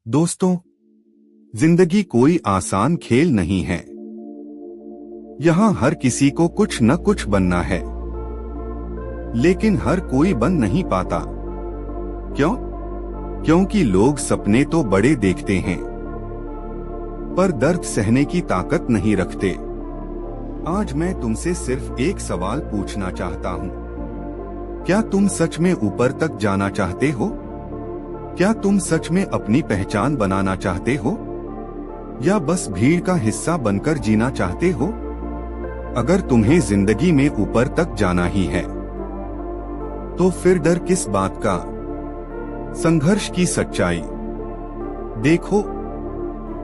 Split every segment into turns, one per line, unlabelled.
दोस्तों, जिंदगी कोई आसान खेल नहीं है। यहाँ हर किसी को कुछ न कुछ बनना है, लेकिन हर कोई बन नहीं पाता। क्यों? क्योंकि लोग सपने तो बड़े देखते हैं, पर दर्द सहने की ताकत नहीं रखते। आज मैं तुमसे सिर्फ एक सवाल पूछना चाहता हूँ। क्या तुम सच में ऊपर तक जाना चाहते हो? क्या तुम सच में अपनी पहचान बनाना चाहते हो, या बस भीड़ का हिस्सा बनकर जीना चाहते हो? अगर तुम्हें जिंदगी में ऊपर तक जाना ही है, तो फिर डर किस बात का? संघर्ष की सच्चाई देखो।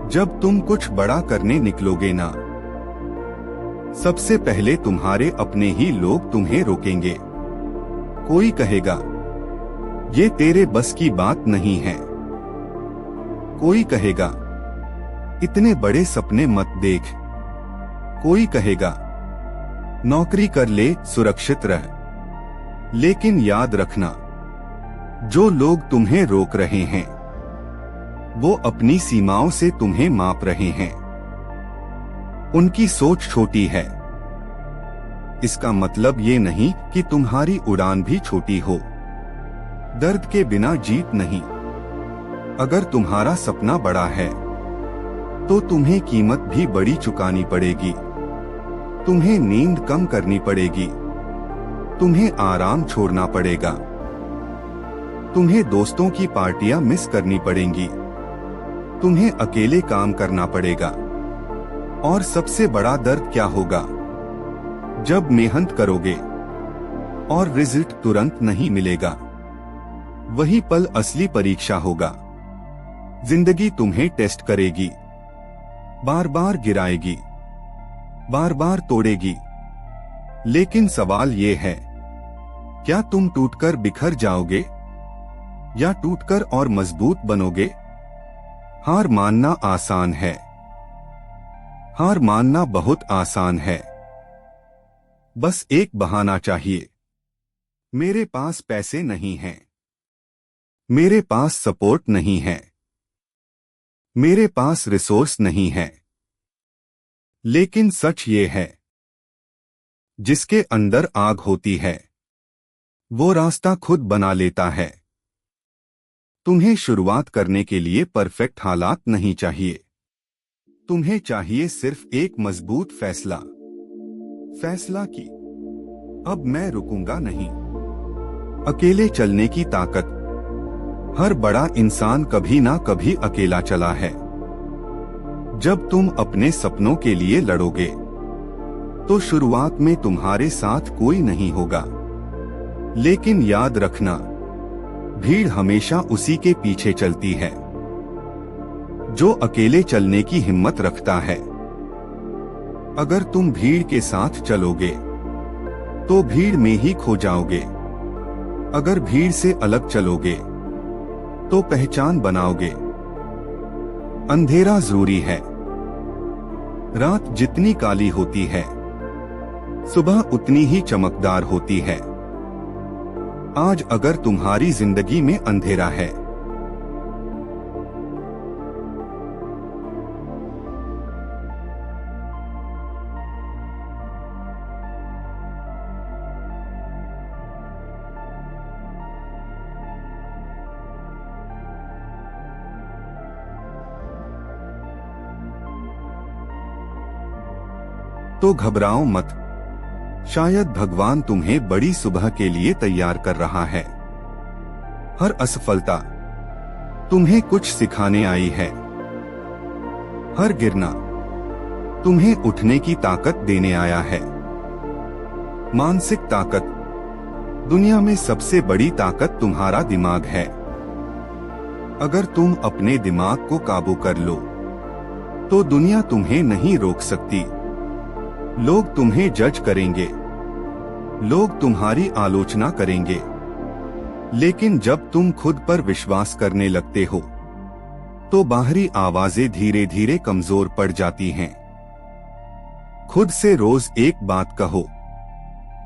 जब तुम कुछ बड़ा करने निकलोगे ना, सबसे पहले तुम्हारे अपने ही लोग तुम्हें रोकेंगे। कोई कहेगा, ये तेरे बस की बात नहीं है। कोई कहेगा, इतने बड़े सपने मत देख। कोई कहेगा, नौकरी कर ले, सुरक्षित रह। लेकिन याद रखना, जो लोग तुम्हें रोक रहे हैं, वो अपनी सीमाओं से तुम्हें माप रहे हैं। उनकी सोच छोटी है। इसका मतलब ये नहीं कि तुम्हारी उड़ान भी छोटी हो। दर्द के बिना जीत नहीं। अगर तुम्हारा सपना बड़ा है, तो तुम्हें कीमत भी बड़ी चुकानी पड़ेगी। तुम्हें नींद कम करनी पड़ेगी। तुम्हें आराम छोड़ना पड़ेगा। तुम्हें दोस्तों की पार्टियां मिस करनी पड़ेंगी। तुम्हें अकेले काम करना पड़ेगा। और सबसे बड़ा दर्द क्या होगा? जब मेहनत करोगे और रिजल्ट तुरंत नहीं मिलेगा। वही पल असली परीक्षा होगा। जिंदगी तुम्हें टेस्ट करेगी, बार बार गिराएगी, बार बार तोड़ेगी। लेकिन सवाल ये है, क्या तुम टूटकर बिखर जाओगे, या टूटकर और मजबूत बनोगे? हार मानना आसान है। हार मानना बहुत आसान है। बस एक बहाना चाहिए। मेरे पास पैसे नहीं हैं। मेरे पास सपोर्ट नहीं है। मेरे पास रिसोर्स नहीं है। लेकिन सच ये है, जिसके अंदर आग होती है, वो रास्ता खुद बना लेता है। तुम्हें शुरुआत करने के लिए परफेक्ट हालात नहीं चाहिए। तुम्हें चाहिए सिर्फ एक मजबूत फैसला। फैसला कि अब मैं रुकूंगा नहीं। अकेले चलने की ताकत। हर बड़ा इंसान कभी ना कभी अकेला चला है। जब तुम अपने सपनों के लिए लड़ोगे, तो शुरुआत में तुम्हारे साथ कोई नहीं होगा। लेकिन याद रखना, भीड़ हमेशा उसी के पीछे चलती है, जो अकेले चलने की हिम्मत रखता है। अगर तुम भीड़ के साथ चलोगे, तो भीड़ में ही खो जाओगे। अगर भीड़ से अलग चलोगे, तो पहचान बनाओगे। अंधेरा जरूरी है। रात जितनी काली होती है, सुबह उतनी ही चमकदार होती है। आज अगर तुम्हारी जिंदगी में अंधेरा है, तो घबराओ मत। शायद भगवान तुम्हें बड़ी सुबह के लिए तैयार कर रहा है। हर असफलता तुम्हें कुछ सिखाने आई है। हर गिरना तुम्हें उठने की ताकत देने आया है। मानसिक ताकत। दुनिया में सबसे बड़ी ताकत तुम्हारा दिमाग है। अगर तुम अपने दिमाग को काबू कर लो, तो दुनिया तुम्हें नहीं रोक सकती। लोग तुम्हें जज करेंगे, लोग तुम्हारी आलोचना करेंगे, लेकिन जब तुम खुद पर विश्वास करने लगते हो, तो बाहरी आवाजें धीरे धीरे कमजोर पड़ जाती हैं। खुद से रोज एक बात कहो,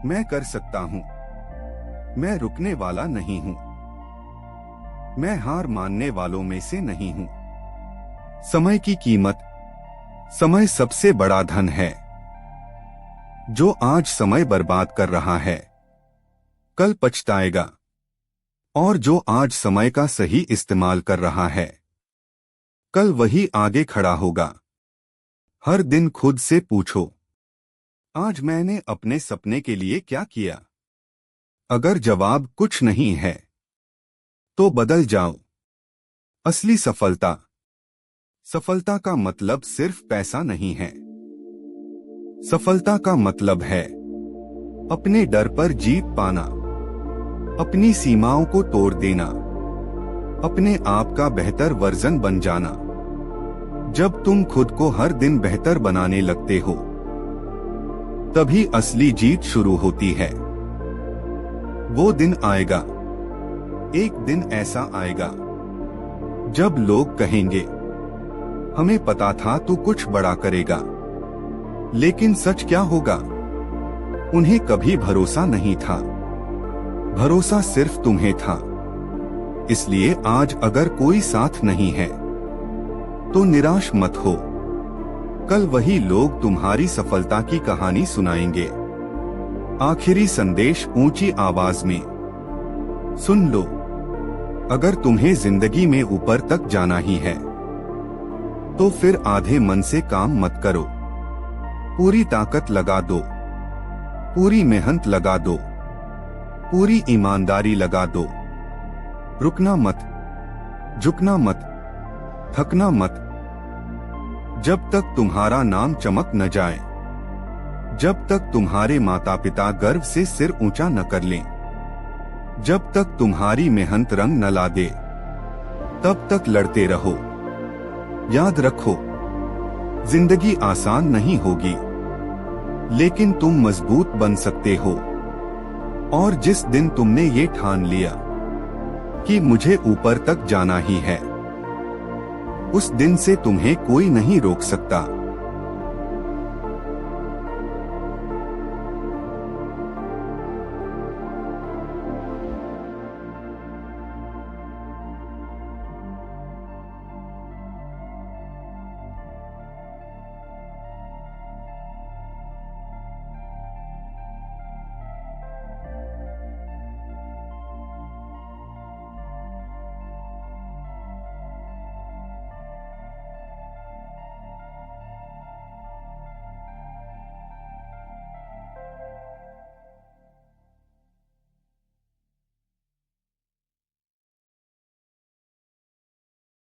मैं कर सकता हूं। मैं रुकने वाला नहीं हूं। मैं हार मानने वालों में से नहीं हूं। समय की कीमत। समय सबसे बड़ा धन है। जो आज समय बर्बाद कर रहा है कल पछताएगा, और जो आज समय का सही इस्तेमाल कर रहा है कल वही आगे खड़ा होगा। हर दिन खुद से पूछो, आज मैंने अपने सपने के लिए क्या किया? अगर जवाब कुछ नहीं है तो बदल जाओ। असली सफलता। सफलता का मतलब सिर्फ पैसा नहीं है। सफलता का मतलब है अपने डर पर जीत पाना, अपनी सीमाओं को तोड़ देना, अपने आप का बेहतर वर्जन बन जाना। जब तुम खुद को हर दिन बेहतर बनाने लगते हो तभी असली जीत शुरू होती है। वो दिन आएगा, एक दिन ऐसा आएगा जब लोग कहेंगे, हमें पता था तू कुछ बड़ा करेगा। लेकिन सच क्या होगा? उन्हें कभी भरोसा नहीं था। भरोसा सिर्फ तुम्हें था। इसलिए आज अगर कोई साथ नहीं है तो निराश मत हो। कल वही लोग तुम्हारी सफलता की कहानी सुनाएंगे। आखिरी संदेश ऊंची आवाज में सुन लो। अगर तुम्हें जिंदगी में ऊपर तक जाना ही है तो फिर आधे मन से काम मत करो। पूरी ताकत लगा दो, पूरी मेहनत लगा दो, पूरी ईमानदारी लगा दो। रुकना मत, झुकना मत, थकना मत। जब तक तुम्हारा नाम चमक न जाए, जब तक तुम्हारे माता पिता गर्व से सिर ऊंचा न कर लें, जब तक तुम्हारी मेहनत रंग न ला दे, तब तक लड़ते रहो। याद रखो, जिंदगी आसान नहीं होगी, लेकिन तुम मजबूत बन सकते हो। और जिस दिन तुमने ये ठान लिया कि मुझे ऊपर तक जाना ही है, उस दिन से तुम्हें कोई नहीं रोक सकता।